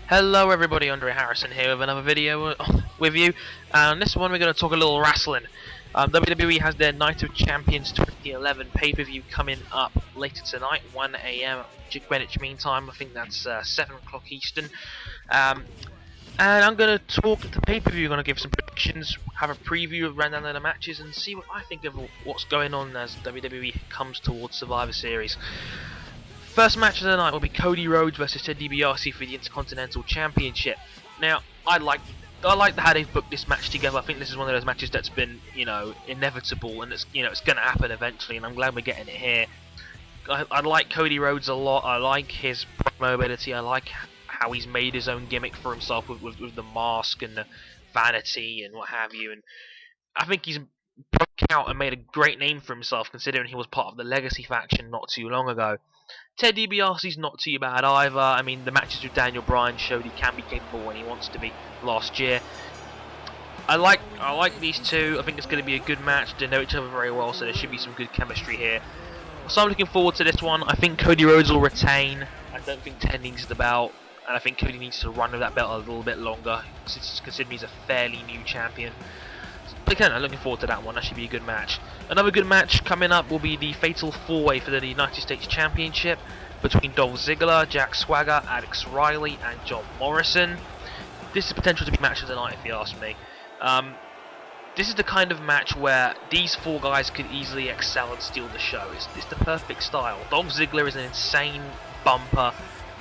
Hello everybody, Andre Harrison here with another video with you. And this one we're going to talk a little wrestling. WWE has their Night of Champions 2011 pay-per-view coming up later tonight, 1 AM Greenwich Mean Time. I think that's 7 o'clock Eastern. And I'm going to talk at the pay-per-view, going to give some predictions, have a preview of rundown of the matches, and see what I think of what's going on as WWE comes towards Survivor Series. First match of the night will be Cody Rhodes versus Ted DiBiase for the Intercontinental Championship. Now, I like how they've booked this match together. I think this is one of those matches that's been, inevitable, and it's going to happen eventually, and I'm glad we're getting it here. I like Cody Rhodes a lot. I like his promo ability. I like how he's made his own gimmick for himself with the mask and the vanity and what have you. And I think he's broke out and made a great name for himself, considering he was part of the Legacy faction not too long ago. Ted DiBiase's not too bad either. I mean, the matches with Daniel Bryan showed he can be capable when he wants to be last year. I like these two. I think it's going to be a good match. They know each other very well, so there should be some good chemistry here. So I'm looking forward to this one. I think Cody Rhodes will retain. I don't think Ted needs the belt, and I think Cody needs to run with that belt a little bit longer, considering he's a fairly new champion. But again, I'm looking forward to that one. That should be a good match. Another good match coming up will be the Fatal 4-Way for the United States Championship between Dolph Ziggler, Jack Swagger, Alex Riley, and John Morrison. This is potential to be match of the night, if you ask me. This is the kind of match where these four guys could easily excel and steal the show. It's the perfect style. Dolph Ziggler is an insane bumper,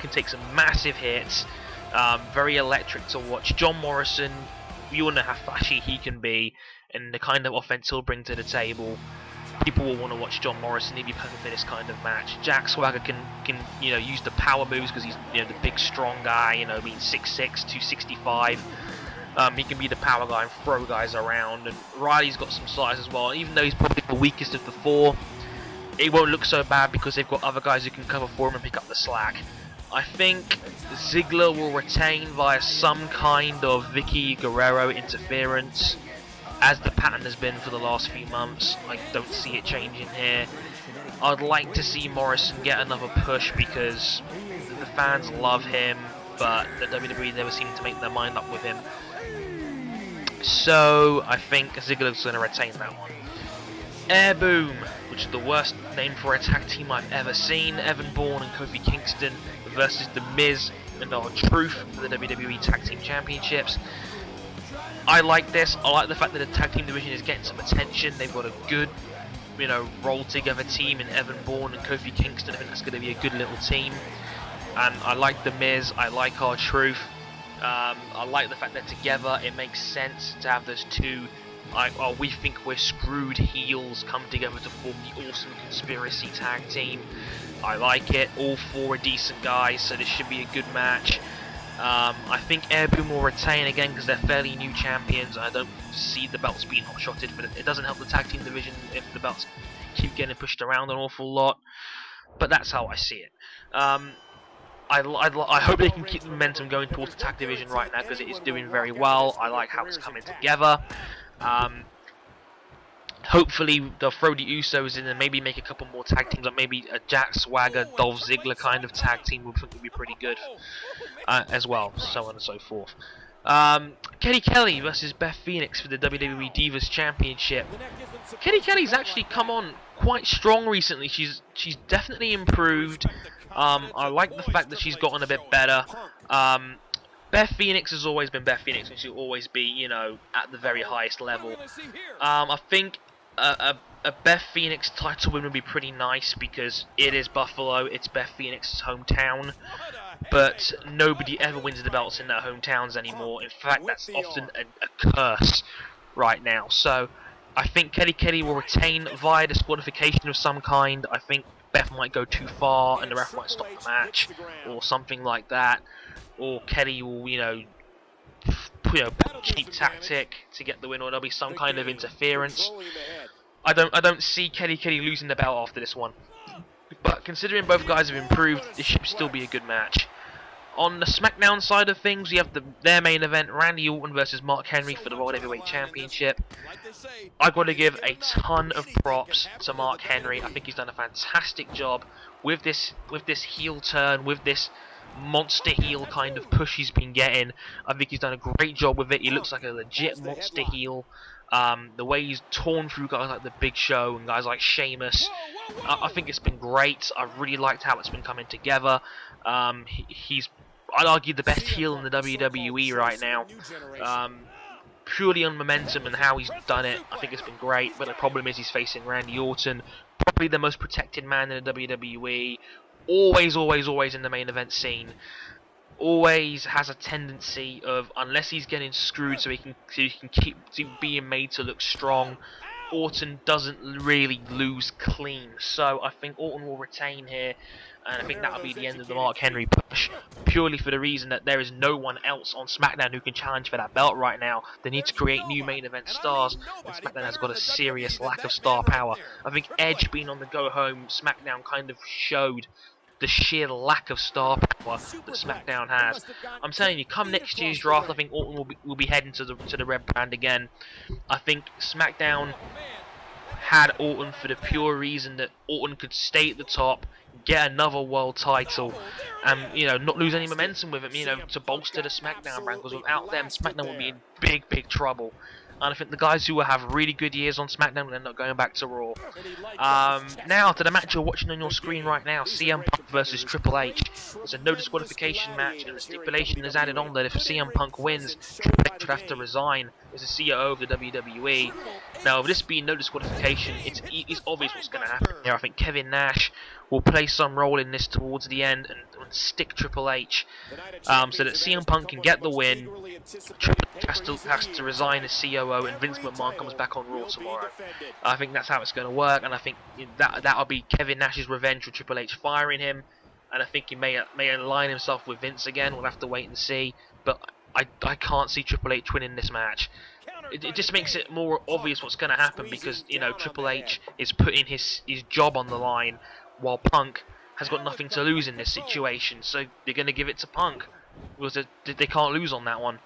can take some massive hits, very electric to watch. John Morrison, you all know how flashy he can be, and the kind of offense he'll bring to the table. People will want to watch John Morrison. He'd be perfect for this kind of match. Jack Swagger can use the power moves because he's the big strong guy, being 6'6", 265. He can be the power guy and throw guys around. And Riley's got some size as well. Even though he's probably the weakest of the four, it won't look so bad because they've got other guys who can cover for him and pick up the slack. I think Ziggler will retain via some kind of Vicky Guerrero interference, as the pattern has been for the last few months. I don't see it changing here. I'd like to see Morrison get another push because the fans love him, but the WWE never seem to make their mind up with him. So I think Ziggler's going to retain that one. Air Boom, which is the worst name for a tag team I've ever seen. Evan Bourne and Kofi Kingston versus The Miz and R-Truth for the WWE Tag Team Championships. I like this. I like the fact that the tag team division is getting some attention. They've got a good, roll together team in Evan Bourne and Kofi Kingston. I think that's going to be a good little team. And I like The Miz. I like R-Truth. I like the fact that together it makes sense to have those two we think we're screwed heels come together to form the awesome conspiracy tag team. I like it. All four are decent guys, so this should be a good match. I think Air Boom will retain again because they're fairly new champions. I don't see the belts being hot-shotted, but it doesn't help the tag team division if the belts keep getting pushed around an awful lot. But that's how I see it. I hope they can keep the momentum going towards the tag division right now because it is doing very well. I like how it's coming together. Hopefully they'll throw the Usos in and maybe make a couple more tag teams, like maybe a Jack Swagger, Dolph Ziggler kind of tag team would be pretty good as well, so on and so forth. Kelly Kelly versus Beth Phoenix for the WWE Divas Championship. Kelly Kelly's actually come on quite strong recently. She's definitely improved. I like the fact that she's gotten a bit better. Beth Phoenix has always been Beth Phoenix, and she'll always be, at the very highest level. I think a Beth Phoenix title win would be pretty nice because it is Buffalo, it's Beth Phoenix's hometown, but nobody ever wins the belts in their hometowns anymore. In fact, that's often a curse right now. So I think Kelly Kelly will retain via disqualification of some kind. I think Beth might go too far and the ref might stop the match or something like that. Or Kelly will, cheap tactic to get the win, or there'll be some kind of interference. I don't see Kelly Kelly losing the belt after this one. But considering both guys have improved, this should still be a good match. On the Smackdown side of things, we have their main event, Randy Orton versus Mark Henry for the World Heavyweight Championship. I've got to give a ton of props to Mark Henry. I think he's done a fantastic job with this heel turn, with this monster heel kind of push he's been getting. I think he's done a great job with it. He looks like a legit monster heel. The way he's torn through guys like the Big Show and guys like Sheamus, I think it's been great. I've really liked how it's been coming together. He's, I'd argue, the best heel in the WWE right now. Purely on momentum and how he's done it, I think it's been great. But the problem is he's facing Randy Orton, probably the most protected man in the WWE. Always in the main event scene. Always has a tendency of, unless he's getting screwed so he can keep being made to look strong, Orton doesn't really lose clean. So I think Orton will retain here, and I think that'll be the end of the Mark Henry push, purely for the reason that there is no one else on SmackDown who can challenge for that belt right now. They need to create new main event stars, and SmackDown has got a serious lack of star power. I think Edge being on the go home SmackDown kind of showed the sheer lack of star power that SmackDown has. I'm telling you, come next year's draft, I think Orton will be heading to the red brand again. I think SmackDown had Orton for the pure reason that Orton could stay at the top, get another world title, and not lose any momentum with him, to bolster the SmackDown brand, because without them, SmackDown would be in big trouble. And I think the guys who will have really good years on SmackDown will end up going back to Raw. Now to the match you're watching on your screen right now, CM Punk versus Triple H. It's a no disqualification match, and the stipulation is added on that if CM Punk wins, Triple H would have to resign as the CEO of the WWE. Now, with this being no disqualification, it's obvious what's going to happen here. I think Kevin Nash will play some role in this towards the end and stick Triple H, so that CM Punk can get the win. Triple H has to resign as COO, and Vince McMahon comes back on Raw tomorrow. I think that's how it's going to work, and I think that'll be Kevin Nash's revenge for Triple H firing him, and I think he may align himself with Vince again. We'll have to wait and see, but I can't see Triple H winning this match. It just makes it more obvious what's going to happen, because Triple H is putting his job on the line, while Punk has got nothing to lose in this situation. So they're going to give it to Punk, because they can't lose on that one.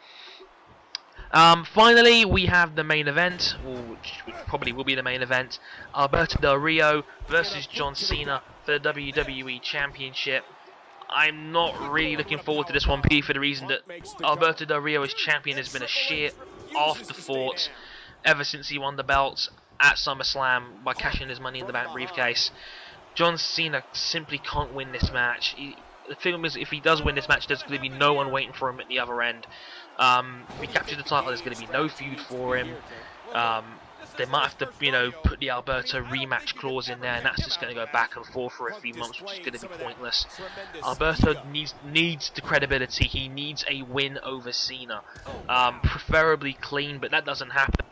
Finally, we have the main event, which probably will be the main event. Alberto Del Rio versus John Cena for the WWE Championship. I'm not really looking forward to this one, P, for the reason that Alberto Del Rio as champion has been a sheer afterthought ever since he won the belt at SummerSlam by cashing his Money in the Bank briefcase. John Cena simply can't win this match. The thing is, if he does win this match, there's going to be no one waiting for him at the other end. If he captures the title, there's going to be no feud for him. They might have to, put the Alberto rematch clause in there, and that's just going to go back and forth for a few months, which is going to be pointless. Alberto needs the credibility. He needs a win over Cena, preferably clean, but that doesn't happen.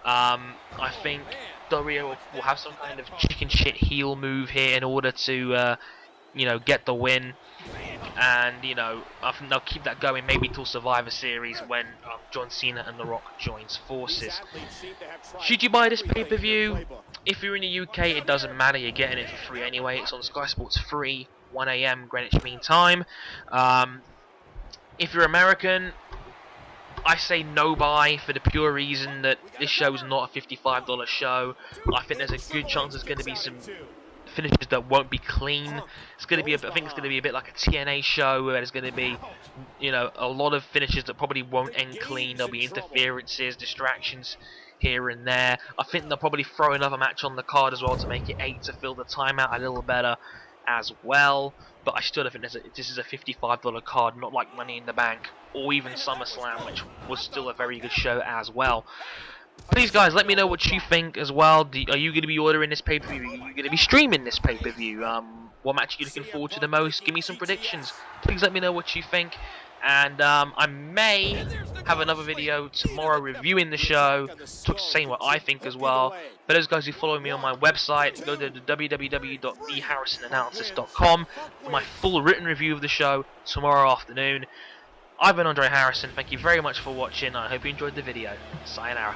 I think Del Rio will have some kind of chicken shit heel move here in order to, get the win. And, I think they'll keep that going maybe till Survivor Series, when John Cena and The Rock joins forces. Should you buy this pay-per-view? If you're in the UK, it doesn't matter, you're getting it for free anyway. It's on Sky Sports Free, 1 AM Greenwich Mean Time. If you're American, I say no buy, for the pure reason that this show is not a $55 show. I think there's a good chance there's going to be some finishes that won't be clean. It's going to be I think it's going to be a bit like a TNA show, where there's going to be a lot of finishes that probably won't end clean. There'll be interferences, distractions here and there. I think they'll probably throw another match on the card as well to make it 8 to fill the timeout a little better as well. But I still don't think this is a $55 card, not like Money in the Bank or even SummerSlam, which was still a very good show as well. Please, guys, let me know what you think as well. Are you going to be ordering this pay-per-view? Are you going to be streaming this pay-per-view? What match are you looking forward to the most? Give me some predictions. Please let me know what you think. And I may have another video tomorrow reviewing the show, saying what I think as well. For those guys who follow me on my website, go to www.theharrisonanalysis.com for my full written review of the show tomorrow afternoon. I've been Andre Harrison. Thank you very much for watching. I hope you enjoyed the video. Sayonara.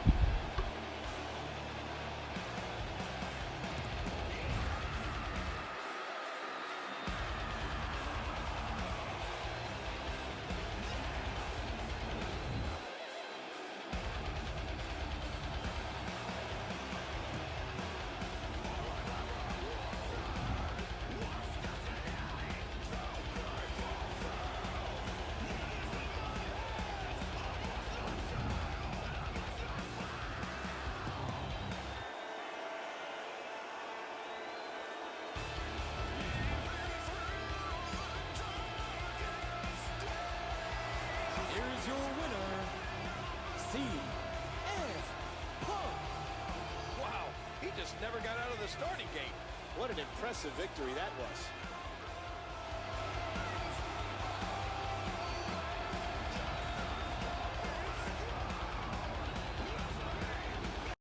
your winner, CM Punk. Wow, he just never got out of the starting gate. What an impressive victory that was.